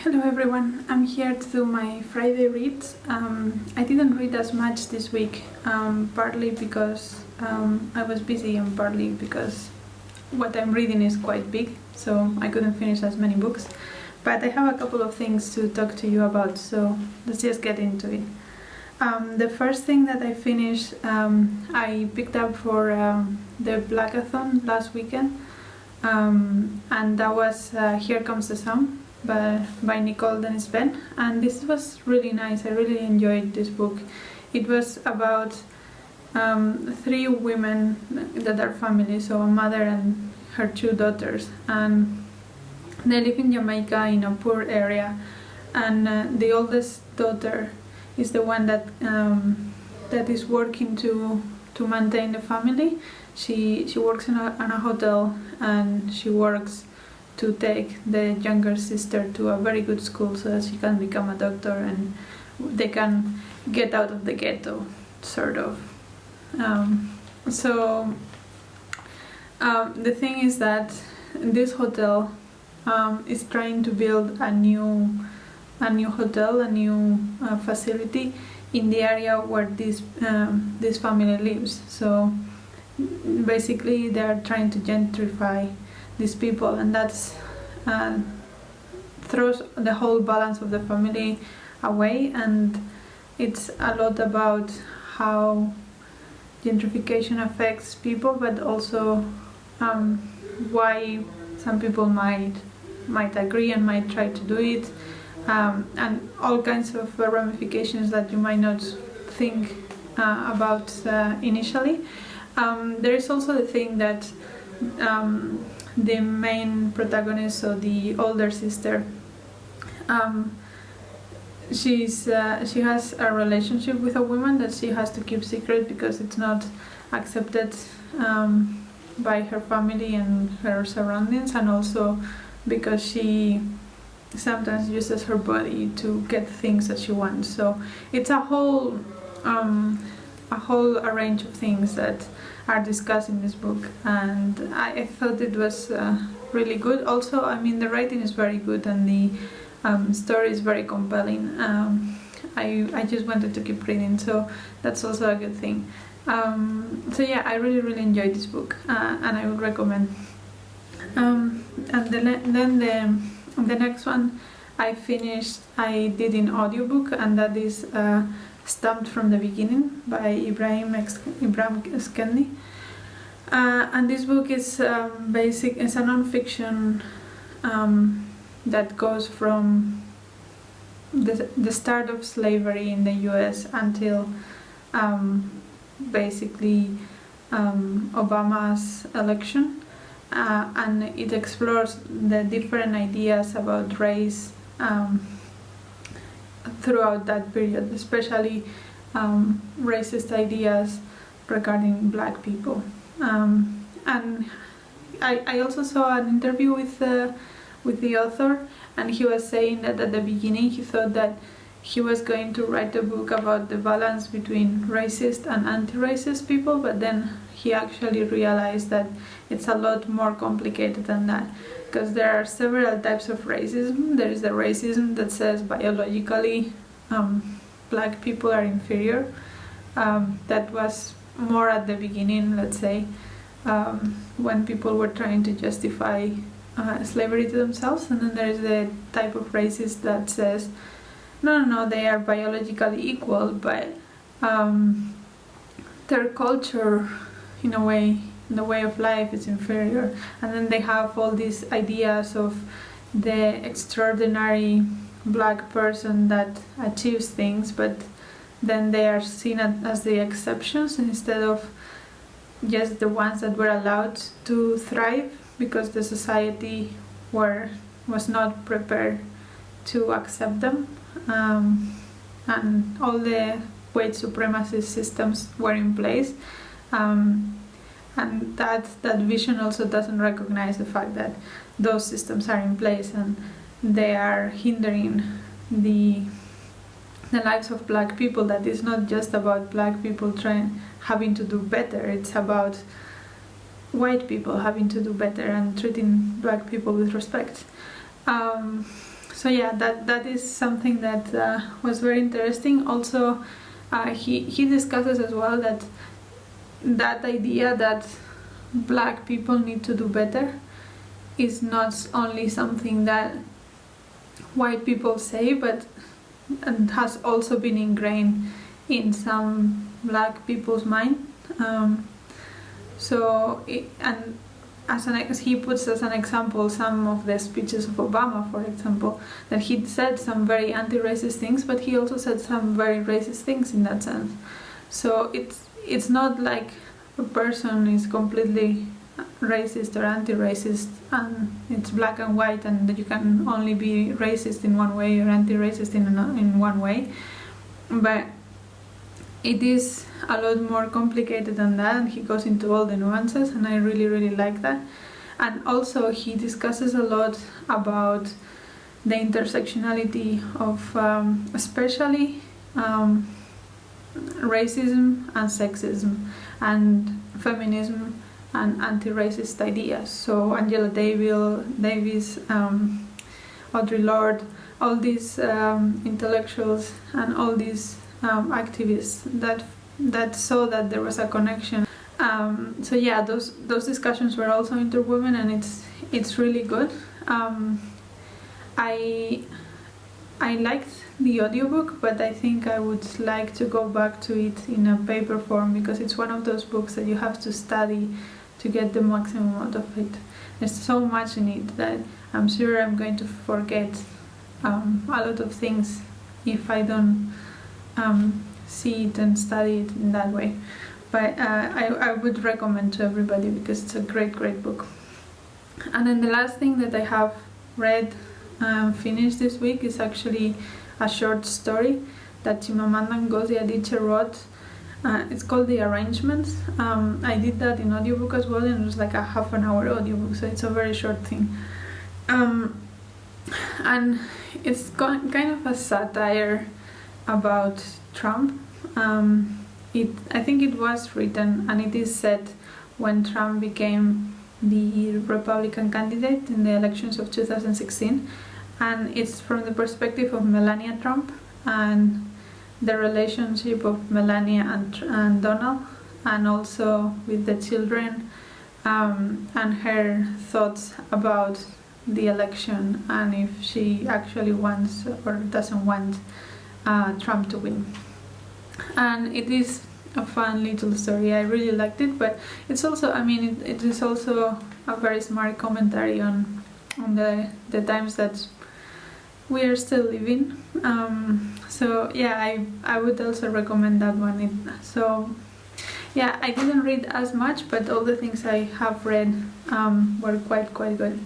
Hello everyone, I'm here to do my Friday reads. I didn't read as much this week, partly because I was busy and partly because what I'm reading is quite big, so I couldn't finish as many books. But I have a couple of things to talk to you about, so let's just get into it. The first thing that I finished, I picked up for the Blackathon last weekend, and that was Here Comes the Sun by Nicole Denis-Benn, and this was really nice. I really enjoyed this book. It was about three women that are family, so a mother and her two daughters, and they live in Jamaica in a poor area, and the oldest daughter is the one that is working to maintain the family. She works in a hotel, and she works to take the younger sister to a very good school so that she can become a doctor and they can get out of the ghetto, sort of. The thing is that this hotel is trying to build a new hotel, a new facility in the area where this family lives. So basically they are trying to gentrify these people, and that's throws the whole balance of the family away, and it's a lot about how gentrification affects people, but also why some people might agree and might try to do it, and all kinds of ramifications that you might not think about initially. There is also the thing that the main protagonist, so the older sister, she has a relationship with a woman that she has to keep secret because it's not accepted by her family and her surroundings, and also because she sometimes uses her body to get things that she wants. So it's a whole range of things that are discussed in this book, and I thought it was really good. Also, I mean, the writing is very good and the story is very compelling. I just wanted to keep reading, so that's also a good thing. So yeah, I really enjoyed this book, and I would recommend. And then the next one I did in audiobook, and that is Stamped from the Beginning by Ibram X. Kendi. And this book is it's a non-fiction that goes from the start of slavery in the US until basically Obama's election, and it explores the different ideas about race throughout that period, especially racist ideas regarding black people. And I also saw an interview with the author, and he was saying that at the beginning he thought that he was going to write a book about the balance between racist and anti-racist people, but then he actually realized that it's a lot more complicated than that, because there are several types of racism. There is the racism that says biologically black people are inferior. That was more at the beginning, let's say, when people were trying to justify slavery to themselves. And then there is the type of racist that says no, they are biologically equal, but their culture, in a way, the way of life is inferior. And then they have all these ideas of the extraordinary black person that achieves things, but then they are seen as the exceptions instead of just the ones that were allowed to thrive because the society was not prepared to accept them, and all the white supremacist systems were in place. And that vision also doesn't recognize the fact that those systems are in place and they are hindering the lives of black people. That is not just about black people having to do better, it's about white people having to do better and treating black people with respect. so yeah, that is something that was very interesting. Also, he discusses as well that idea that black people need to do better is not only something that white people say, but and has also been ingrained in some black people's mind. He puts as an example some of the speeches of Obama, for example, that he said some very anti-racist things, but he also said some very racist things in that sense. So it's not like a person is completely racist or anti-racist and it's black and white, and that you can only be racist in one way or anti-racist in one way. But it is a lot more complicated than that, and he goes into all the nuances, and I really, really like that. And also he discusses a lot about the intersectionality of especially racism and sexism and feminism and anti-racist ideas. So Angela Davis, Audre Lorde, all these intellectuals and all these activists that saw that there was a connection. So yeah, those discussions were also interwoven, and it's really good. I liked the audiobook, but I think I would like to go back to it in a paper form, because it's one of those books that you have to study to get the maximum out of it. There's so much in it that I'm sure I'm going to forget a lot of things if I don't see it and study it in that way. But I would recommend to everybody, because it's a great book. And then the last thing that I have read finished this week is actually a short story that Chimamanda Ngozi Adichie wrote. It's called The Arrangements. I did that in audiobook as well, and it was like a half an hour audiobook, so it's a very short thing. And it's kind of a satire about Trump. I think it was written, and it is set when Trump became the Republican candidate in the elections of 2016, and it's from the perspective of Melania Trump and the relationship of Melania and Donald, and also with the children, and her thoughts about the election, and if she actually wants or doesn't want Trump to win. And it is a fun little story. I really liked it, but it's also, it is also a very smart commentary on the times that we are still living. So yeah, I would also recommend that one. So yeah, I didn't read as much, but all the things I have read were quite good.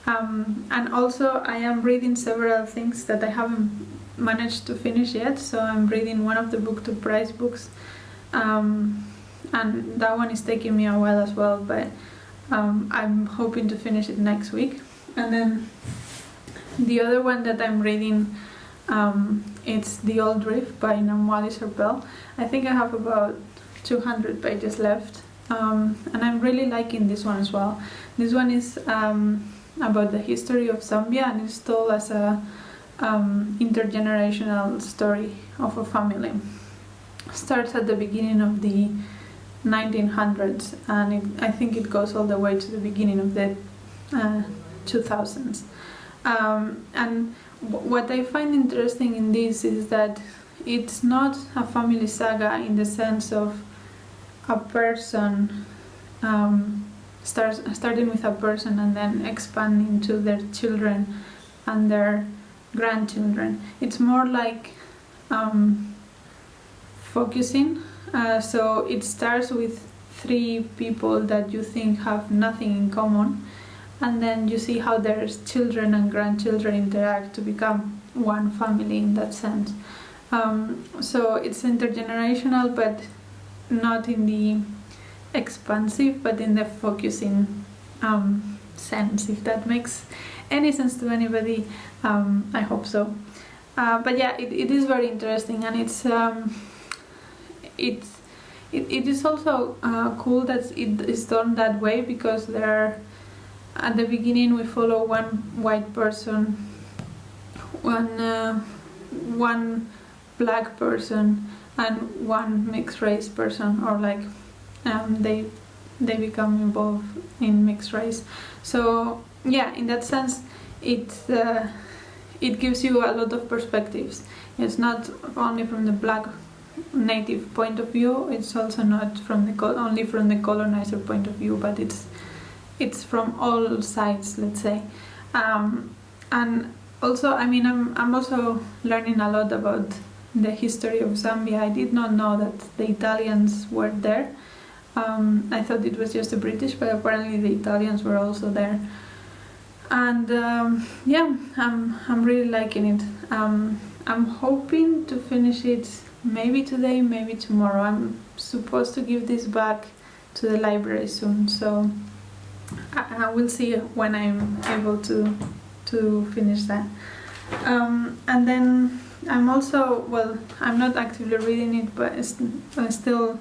And also I am reading several things that I haven't managed to finish yet. So I'm reading one of the Book to Prize books, and that one is taking me a while as well, but I'm hoping to finish it next week. And then the other one that I'm reading, it's The Old Reef by Namwali Serpell. I think I have about 200 pages left, and I'm really liking this one as well. This one is about the history of Zambia, and it's told as a intergenerational story of a family. It starts at the beginning of the 1900s, and I think it goes all the way to the beginning of the 2000s. And what I find interesting in this is that it's not a family saga in the sense of a person starting with a person and then expanding to their children and their grandchildren. It's more like focusing. So it starts with 3 people that you think have nothing in common, and then you see how their children and grandchildren interact to become one family in that sense. So it's intergenerational, but not in the expansive, but in the focusing sense, if that makes any sense to anybody. I hope so. But yeah, it is very interesting, and it is also cool that it is done that way, because at the beginning we follow one white person one black person and one mixed race person, or like they become involved in mixed race. So yeah, in that sense, it gives you a lot of perspectives. It's not only from the black native point of view, it's also not from only from the colonizer point of view, but it's from all sides, let's say. And also, I mean, I'm also learning a lot about the history of Zambia. I did not know that the Italians were there. I thought it was just the British, but apparently the Italians were also there. And yeah, I'm really liking it. I'm hoping to finish it maybe today, maybe tomorrow. I'm supposed to give this back to the library soon, so I will see when I'm able to finish that. And then I'm also, well, I'm not actively reading it, but I'm still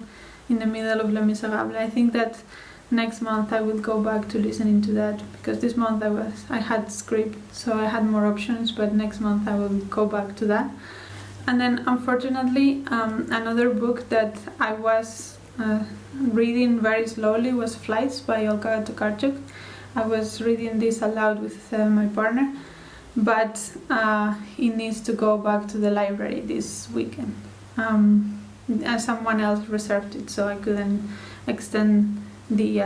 in the middle of Les Miserables. I think that next month I will go back to listening to that, because this month I had script, so I had more options, but next month I will go back to that. And then unfortunately, another book that I was reading very slowly was Flights by Olga Tokarczuk. I was reading this aloud with my partner, but it needs to go back to the library this weekend. And someone else reserved it, so I couldn't extend the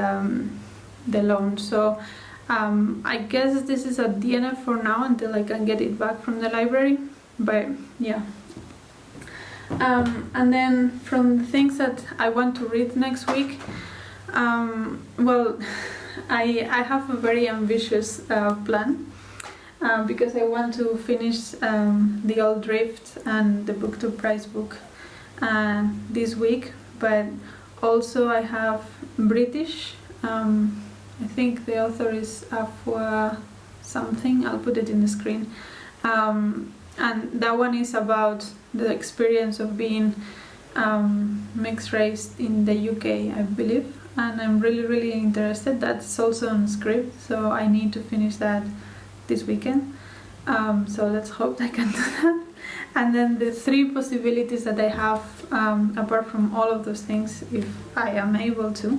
loan. So I guess this is a DNF for now until I can get it back from the library. But yeah. And then from the things that I want to read next week, well, I have a very ambitious plan, because I want to finish The Old Drift and the Booktube Prize book this week, but also I have British. I think the author is Afua something, I'll put it in the screen. And that one is about the experience of being mixed race in the UK, I believe. And I'm really interested. That's also on script, so I need to finish that this weekend. So let's hope I can do that. And then the three possibilities that I have, apart from all of those things, if I am able to.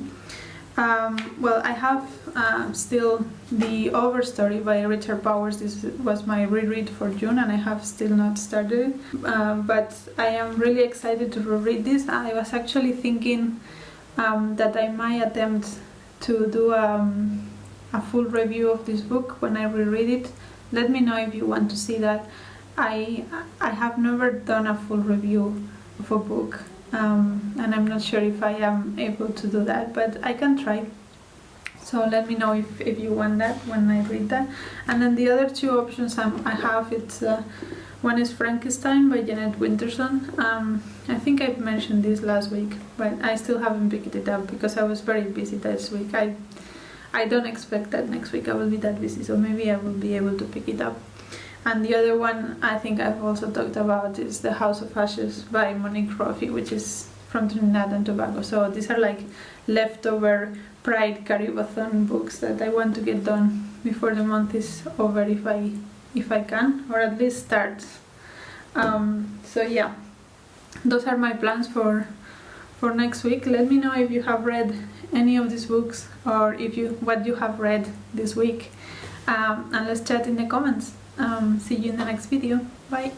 Well, I have still the Overstory by Richard Powers. This was my reread for June, and I have still not started it. But I am really excited to reread this. I was actually thinking that I might attempt to do a full review of this book when I reread it. Let me know if you want to see that. I have never done a full review of a book, and I'm not sure if I am able to do that, but I can try. So let me know if you want that when I read that. And then the other two options I have, it's one is Frankkissstein by Jeanette Winterson. I think I've mentioned this last week, but I still haven't picked it up because I was very busy this week. I don't expect that next week I will be that busy, so maybe I will be able to pick it up. And the other one I think I've also talked about is The House of Ashes by Monique Roffey, which is from Trinidad and Tobago. So these are like leftover Pride Caribathon books that I want to get done before the month is over, if I can, or at least start. So yeah, those are my plans for next week. Let me know if you have read any of these books, or what you have read this week, and let's chat in the comments. See you in the next video. Bye.